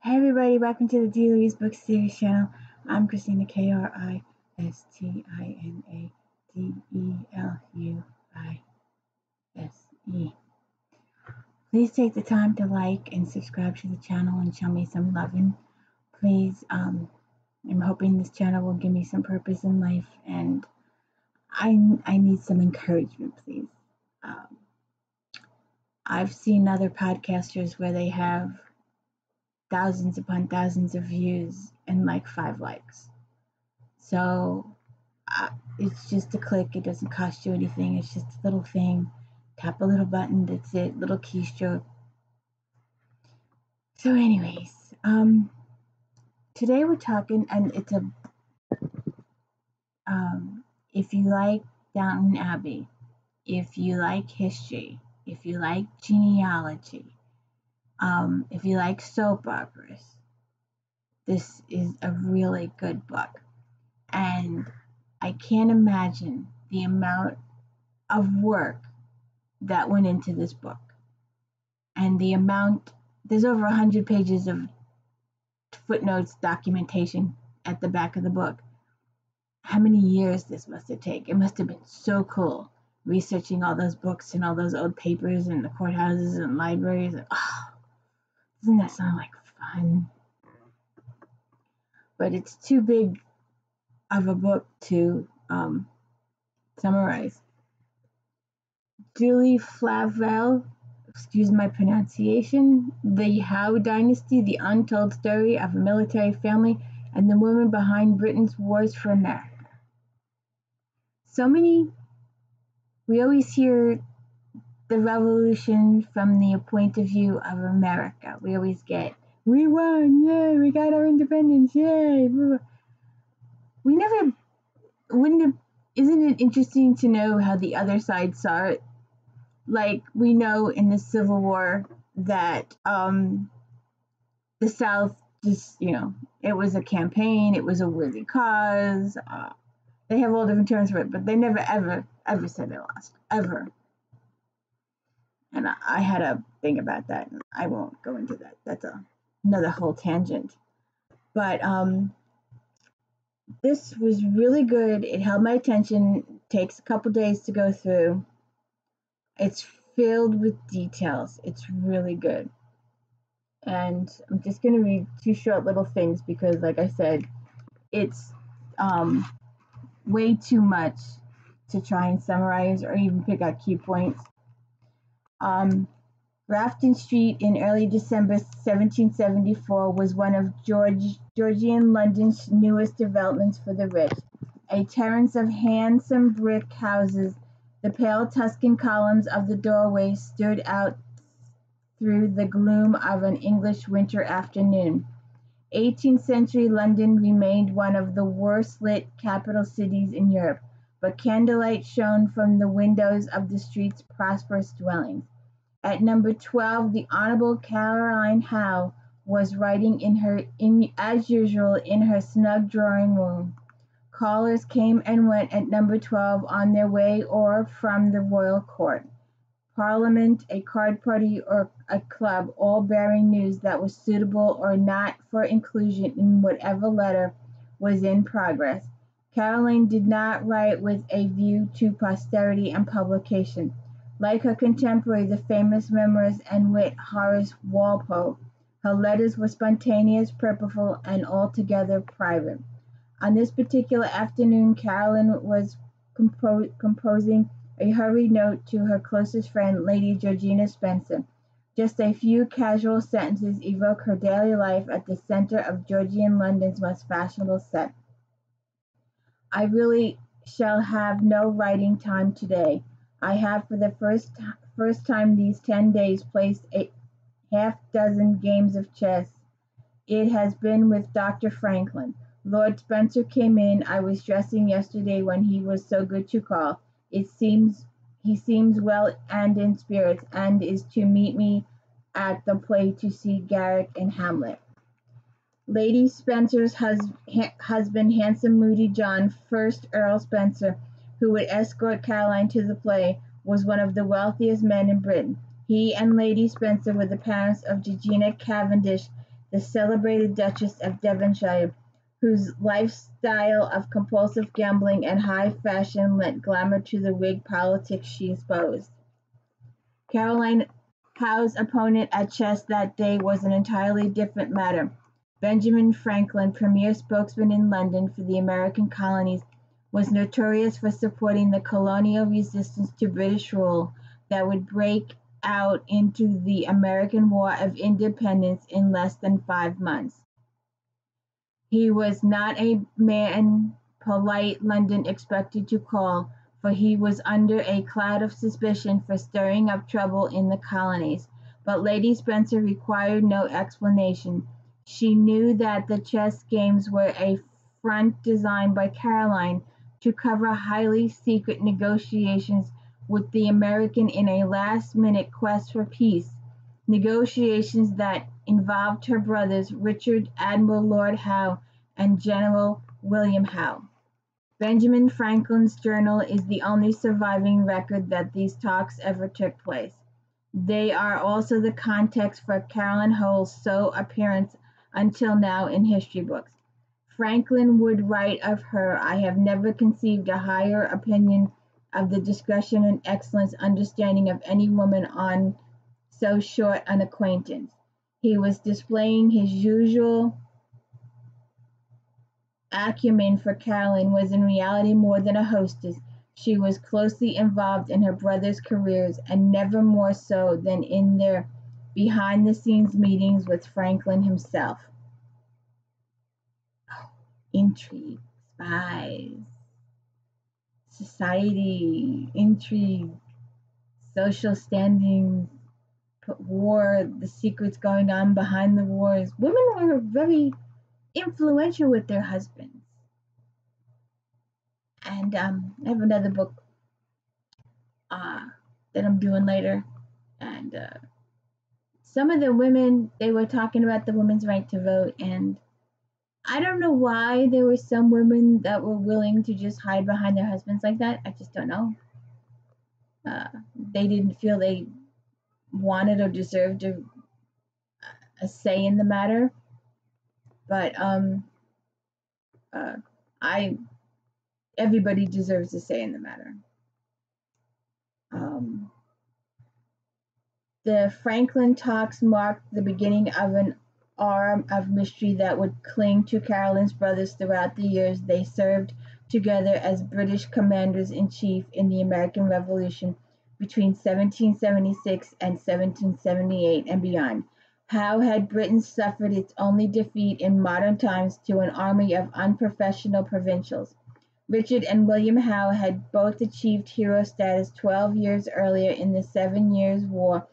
Hey everybody, welcome to the D. Louise Book Series channel. I'm Christina, Kristinadeleuse. Please take the time to like and subscribe to the channel and show me some loving. Please, I'm hoping this channel will give me some purpose in life, and I need some encouragement, please. I've seen other podcasters where they have thousands upon thousands of views and like 5 likes. So it's just a click. It doesn't cost you anything. It's just a little thing. Tap a little button. That's it. Little keystroke. So anyways, today we're talking, and it's a if you like Downton Abbey, if you like history, if you like genealogy, if you like soap operas, this is a really good book. And I can't imagine the amount of work that went into this book. And there's over 100 pages of footnotes, documentation at the back of the book. How many years this must have taken. It must have been so cool researching all those books and all those old papers and the courthouses and libraries. Doesn't that sound like fun? But it's too big of a book to summarize. Julie Flavell, excuse my pronunciation, The Howe Dynasty, the untold story of a military family and the woman behind Britain's wars for America. We always hear the revolution from the point of view of America. We always get, we won, yay, we got our independence, yay. Isn't it interesting to know how the other side saw it? Like, we know in the Civil War that the South just, it was a campaign, it was a worthy cause. They have all different terms for it, but they never, ever said they lost, ever. And I had a thing about that, and I won't go into that. That's another whole tangent. But this was really good. It held my attention. It takes a couple days to go through. It's filled with details. It's really good. And I'm just going to read 2 short little things because, like I said, it's way too much to try and summarize or even pick out key points. Grafton Street in early December 1774 was one of Georgian London's newest developments for the rich. A terrace of handsome brick houses, the pale Tuscan columns of the doorways stood out through the gloom of an English winter afternoon. 18th century London remained one of the worst-lit capital cities in Europe, but candlelight shone from the windows of the street's prosperous dwellings. At number 12, the Honorable Caroline Howe was writing as usual in her snug drawing room. Callers came and went at number 12 on their way or from the royal court, Parliament, a card party, or a club, all bearing news that was suitable or not for inclusion in whatever letter was in progress. Caroline did not write with a view to posterity and publication. Like her contemporary, the famous memoirist and wit Horace Walpole, her letters were spontaneous, purposeful, and altogether private. On this particular afternoon, Caroline was composing a hurried note to her closest friend, Lady Georgina Spencer. Just a few casual sentences evoke her daily life at the center of Georgian London's most fashionable set. I really shall have no writing time today. I have for the first time these 10 days placed a half-dozen games of chess. It has been with Dr. Franklin. Lord Spencer came in. I was dressing yesterday when he was so good to call. He seems well and in spirits, and is to meet me at the play to see Garrick and Hamlet. Lady Spencer's husband, handsome Moody John, 1st Earl Spencer, who would escort Caroline to the play, was one of the wealthiest men in Britain. He and Lady Spencer were the parents of Georgina Cavendish, the celebrated Duchess of Devonshire, whose lifestyle of compulsive gambling and high fashion lent glamour to the Whig politics she espoused. Caroline Howe's opponent at chess that day was an entirely different matter. Benjamin Franklin, premier spokesman in London for the American colonies, was notorious for supporting the colonial resistance to British rule that would break out into the American War of Independence in less than 5 months. He was not a man polite London expected to call, for he was under a cloud of suspicion for stirring up trouble in the colonies. But Lady Spencer required no explanation. She knew that the chess games were a front designed by Caroline to cover highly secret negotiations with the American in a last-minute quest for peace, negotiations that involved her brothers Richard Admiral Lord Howe and General William Howe. Benjamin Franklin's journal is the only surviving record that these talks ever took place. They are also the context for Caroline Howe's sole appearance until now in history books. Franklin would write of her, "I have never conceived a higher opinion of the discretion and excellent understanding of any woman on so short an acquaintance." He was displaying his usual acumen, for Caroline was in reality more than a hostess. She was closely involved in her brothers' careers, and never more so than in their behind-the-scenes meetings with Franklin himself. Intrigue, spies, society, intrigue, social standings, war, the secrets going on behind the wars. Women were very influential with their husbands. And I have another book that I'm doing later. And some of the women, they were talking about the women's right to vote. And I don't know why there were some women that were willing to just hide behind their husbands like that. I just don't know. They didn't feel they wanted or deserved a say in the matter. But everybody deserves a say in the matter. The Franklin talks marked the beginning of an arm of mystery that would cling to Caroline's brothers throughout the years they served together as British commanders-in-chief in the American Revolution between 1776 and 1778 and beyond. How had Britain suffered its only defeat in modern times to an army of unprofessional provincials? Richard and William Howe had both achieved hero status 12 years earlier in the 7 Years' War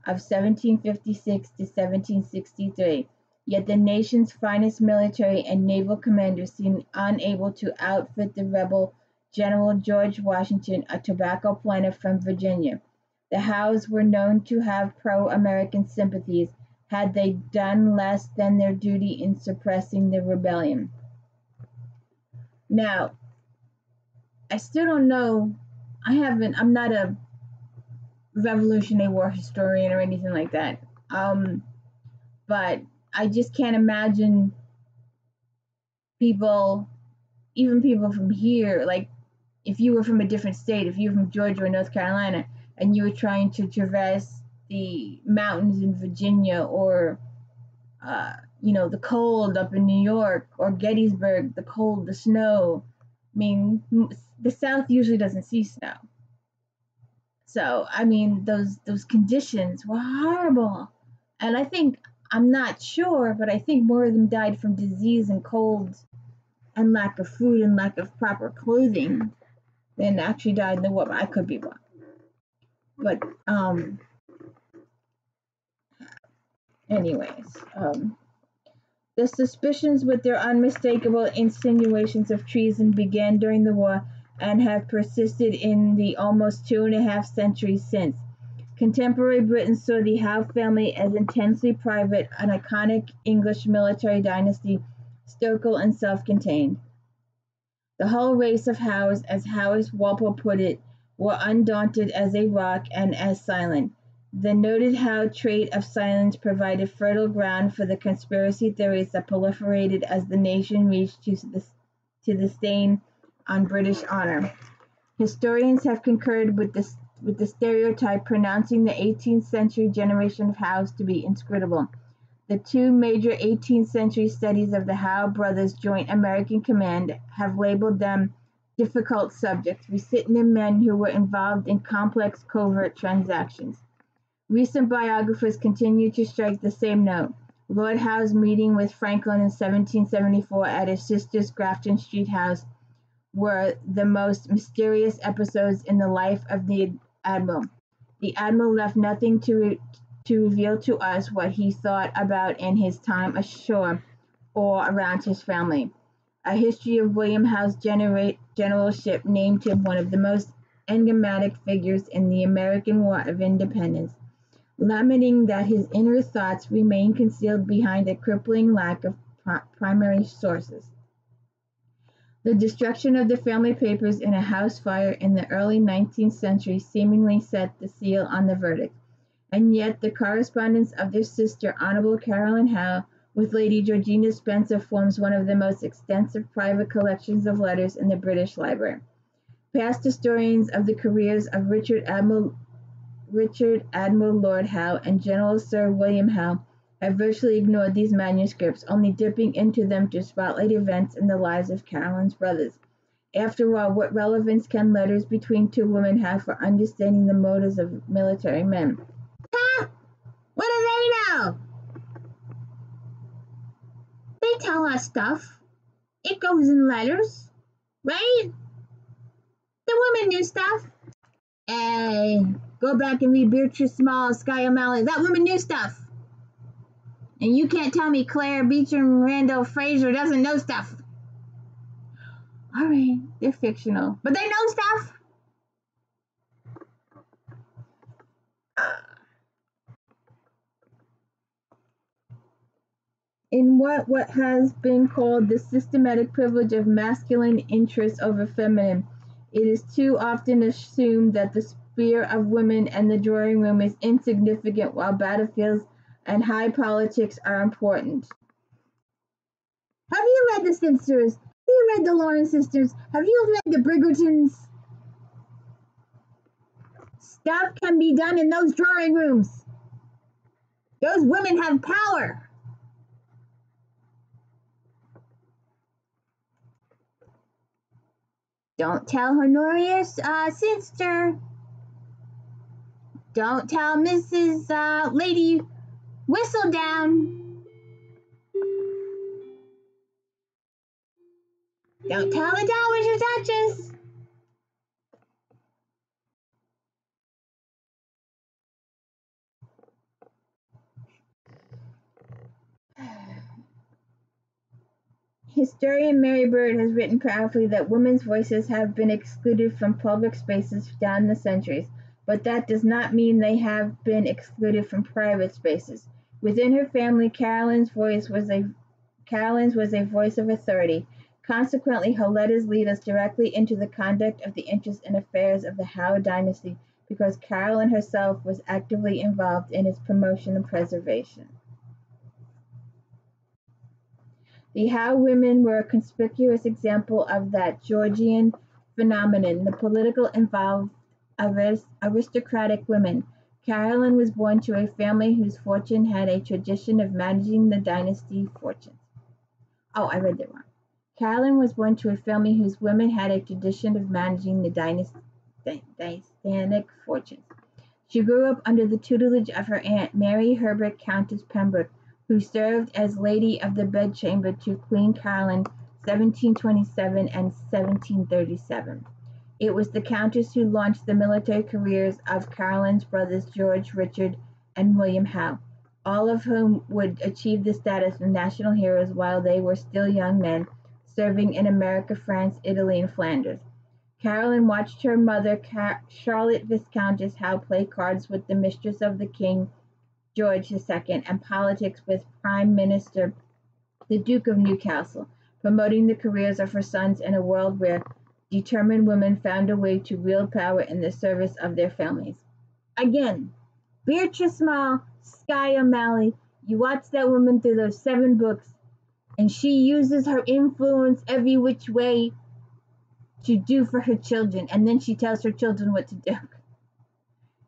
of 1756 to 1763, yet the nation's finest military and naval commanders seemed unable to outfit the rebel General George Washington, a tobacco planter from Virginia. The Howes were known to have pro-American sympathies. Had they done less than their duty in suppressing the rebellion? Now, I still don't know. I'm not a Revolutionary War historian or anything like that. But I just can't imagine even people from here, like if you were from a different state, if you were from Georgia or North Carolina, and you were trying to traverse the mountains in Virginia, or the cold up in New York, or Gettysburg, the cold, the snow. I mean, the South usually doesn't see snow. So, I mean, those conditions were horrible. And I'm not sure, but I think more of them died from disease and colds and lack of food and lack of proper clothing than actually died in the war. I could be wrong. But, anyways, the suspicions with their unmistakable insinuations of treason began during the war and have persisted in the almost 2.5 centuries since. Contemporary Britain saw the Howe family as intensely private, an iconic English military dynasty, stoical and self-contained. The whole race of Howes, as Horace Walpole put it, were undaunted as a rock and as silent. The noted Howe trait of silence provided fertile ground for the conspiracy theories that proliferated as the nation reached to the stain on British honor. Historians have concurred with the stereotype, pronouncing the 18th century generation of Howes to be inscrutable. The two major 18th century studies of the Howe brothers' joint American command have labeled them difficult subjects, recipitant men who were involved in complex covert transactions. Recent biographers continue to strike the same note. Lord Howe's meeting with Franklin in 1774 at his sister's Grafton Street house were the most mysterious episodes in the life of the admiral. The admiral left nothing to reveal to us what he thought about in his time ashore or around his family. A history of William Howe's generalship named him one of the most enigmatic figures in the American War of Independence, lamenting that his inner thoughts remain concealed behind a crippling lack of primary sources. The destruction of the family papers in a house fire in the early 19th century seemingly set the seal on the verdict, and yet the correspondence of their sister, Honorable Caroline Howe, with Lady Georgina Spencer forms one of the most extensive private collections of letters in the British Library. Past historians of the careers of Richard Admiral Lord Howe and General Sir William Howe have virtually ignored these manuscripts, only dipping into them to spotlight events in the lives of Caroline's brothers. After all, what relevance can letters between two women have for understanding the motives of military men? Huh? What do they know? They tell us stuff. It goes in letters, right? The women knew stuff. Hey, go back and read Beatrice Small, Sky O'Malley. That woman knew stuff. And you can't tell me Claire Beecham Randall Fraser doesn't know stuff. All right, they're fictional, but they know stuff. In what has been called the systematic privilege of masculine interest over feminine, it is too often assumed that the sphere of women and the drawing room is insignificant while battlefields and high politics are important. Have you read the Spinsters? Have you read the Lawrence sisters? Have you read the Bridgertons? Stuff can be done in those drawing rooms. Those women have power. Don't tell Honoria's sister. Don't tell Mrs. Lady Whistledown. Don't tell the Dowager Duchess. Historian Mary Bird has written powerfully that women's voices have been excluded from public spaces down the centuries, but that does not mean they have been excluded from private spaces. Within her family, Caroline's was a voice of authority. Consequently, her letters lead us directly into the conduct of the interests and affairs of the Howe Dynasty because Caroline herself was actively involved in its promotion and preservation. The Howe women were a conspicuous example of that Georgian phenomenon, the political involved aristocratic women. Caroline was born to a family whose fortune had a tradition of managing the dynasty fortunes. Oh, I read that wrong. Caroline was born to a family whose women had a tradition of managing the dynastic fortunes. She grew up under the tutelage of her aunt, Mary Herbert Countess Pembroke, who served as Lady of the Bedchamber to Queen Caroline 1727 and 1737. It was the Countess who launched the military careers of Caroline's brothers George, Richard, and William Howe, all of whom would achieve the status of national heroes while they were still young men, serving in America, France, Italy, and Flanders. Caroline watched her mother, Charlotte Viscountess Howe, play cards with the mistress of the King, George II, and politics with Prime Minister the Duke of Newcastle, promoting the careers of her sons in a world where determined women found a way to wield power in the service of their families. Again, Beatrice Mall, Sky O'Malley. You watch that woman through those 7 books, and she uses her influence every which way to do for her children, and then she tells her children what to do.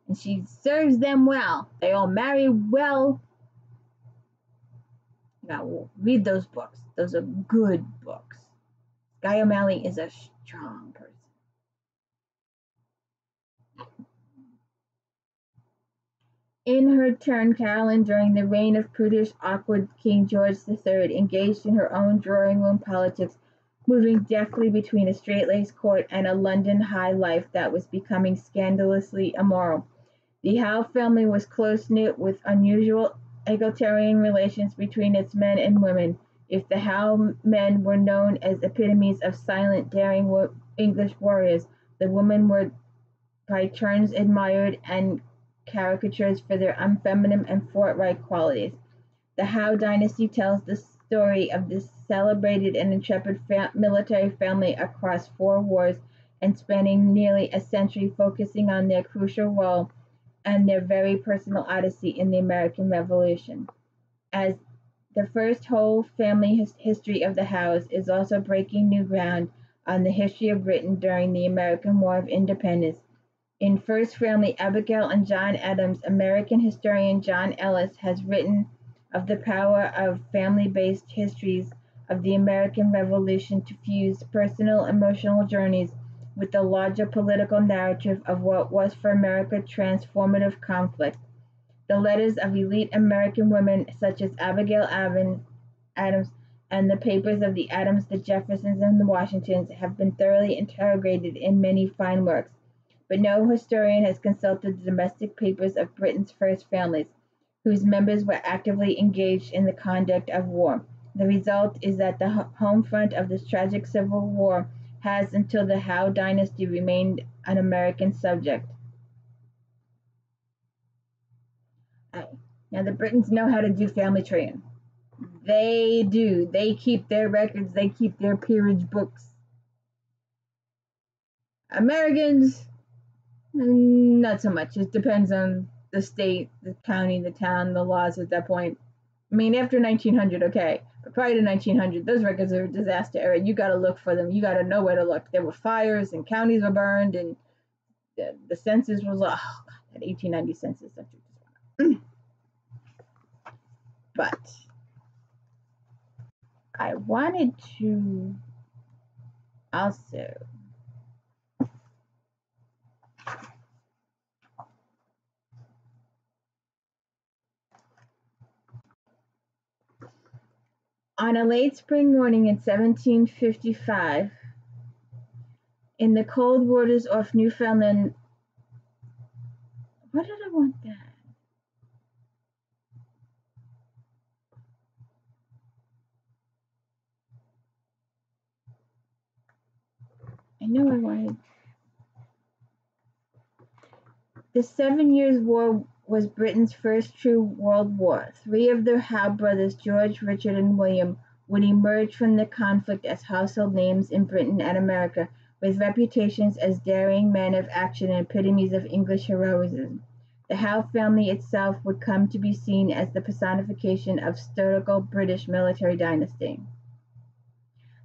And she serves them well. They all marry well. Now, read those books. Those are good books. Sky O'Malley is a strong person. In her turn, Caroline, during the reign of prudish, awkward King George III, engaged in her own drawing-room politics, moving deftly between a straight-laced court and a London high life that was becoming scandalously immoral. The Howe family was close-knit, with unusual egalitarian relations between its men and women. If the Howe men were known as epitomes of silent, daring English warriors, the women were by turns admired and caricatures for their unfeminine and forthright qualities. The Howe Dynasty tells the story of this celebrated and intrepid military family across 4 wars and spanning nearly a century, focusing on their crucial role and their very personal odyssey in the American Revolution. As the first whole family history of the Howes is also breaking new ground on the history of Britain during the American War of Independence. In First Family, Abigail and John Adams, American historian John Ellis has written of the power of family-based histories of the American Revolution to fuse personal emotional journeys with the larger political narrative of what was for America transformative conflict. The letters of elite American women such as Abigail Adams and the papers of the Adams, the Jeffersons, and the Washingtons have been thoroughly interrogated in many fine works, but no historian has consulted the domestic papers of Britain's first families, whose members were actively engaged in the conduct of war. The result is that the home front of this tragic civil war has, until the Howe Dynasty, remained an American subject. Now, the Britons know how to do family tree. They do. They keep their records. They keep their peerage books. Americans, not so much. It depends on the state, the county, the town, the laws at that point. I mean, after 1900, okay. But prior to 1900, those records are a disaster era. You got to look for them. You got to know where to look. There were fires and counties were burned, and the census was, oh, God, that 1890 census. But I wanted to also on a late spring morning in 1755, in the cold waters off Newfoundland, why did I want that? I know I wanted. The 7 Years' War was Britain's first true world war. 3 of the Howe brothers, George, Richard, and William, would emerge from the conflict as household names in Britain and America, with reputations as daring men of action and epitomes of English heroism. The Howe family itself would come to be seen as the personification of stoical British military dynasty.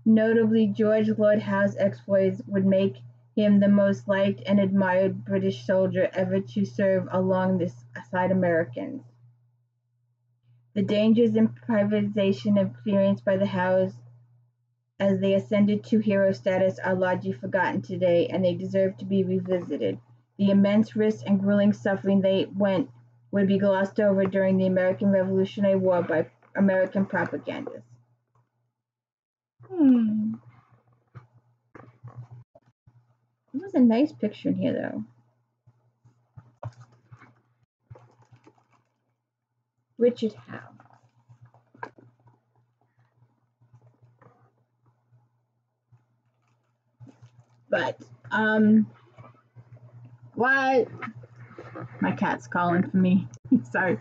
Notably, George Lord Howe's exploits would make him the most liked and admired British soldier ever to serve alongside Americans. The dangers and privatization experienced by the Howes as they ascended to hero status are largely forgotten today, and they deserve to be revisited. The immense risks and grueling suffering they went would be glossed over during the American Revolutionary War by American propagandists. It was a nice picture in here, though. Richard Howe. But, what? My cat's calling for me. Sorry.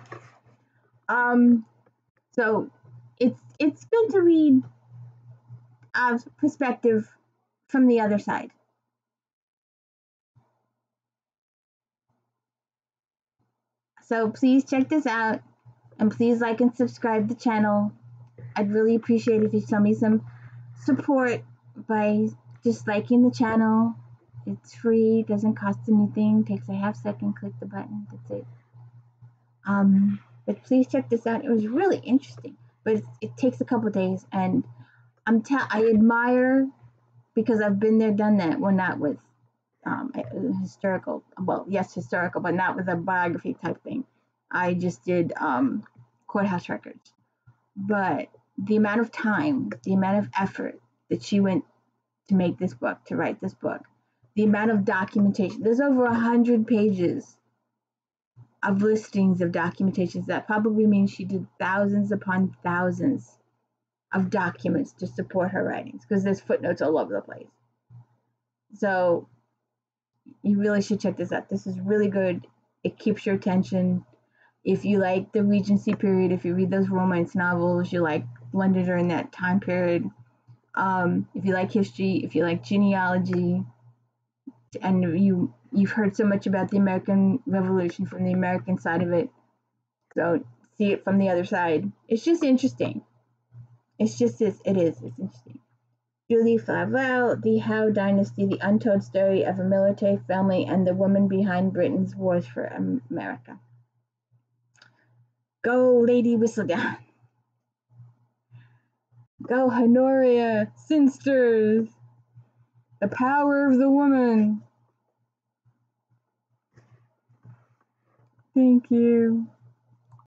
So it's good to read a perspective from the other side. So please check this out, and please like and subscribe the channel. I'd really appreciate it if you show me some support by just liking the channel. It's free, doesn't cost anything, takes a half second, click the button, that's it. But please check this out. It was really interesting, but it takes a couple days, and I admire, because I've been there, done that. Well, not with historical, well, yes, historical, but not with a biography type thing. I just did courthouse records. But the amount of time, the amount of effort that she went to make this book, to write this book, the amount of documentation, there's over 100 pages of listings of documentations. That probably means she did thousands upon thousands of documents to support her writings, because there's footnotes all over the place. So you really should check this out. This is really good. It keeps your attention. If you like the Regency period, if you read those romance novels, you like London during that time period, if you like history, if you like genealogy, and you've heard so much about the American Revolution from the American side of it, so see it from the other side. It's just interesting. It's interesting. Julie Flavell, The Howe Dynasty, The Untold Story of a Military Family and the Woman Behind Britain's Wars for America. Go, Lady Whistledown. Go, Honoria Sinsters. The power of the woman. Thank you.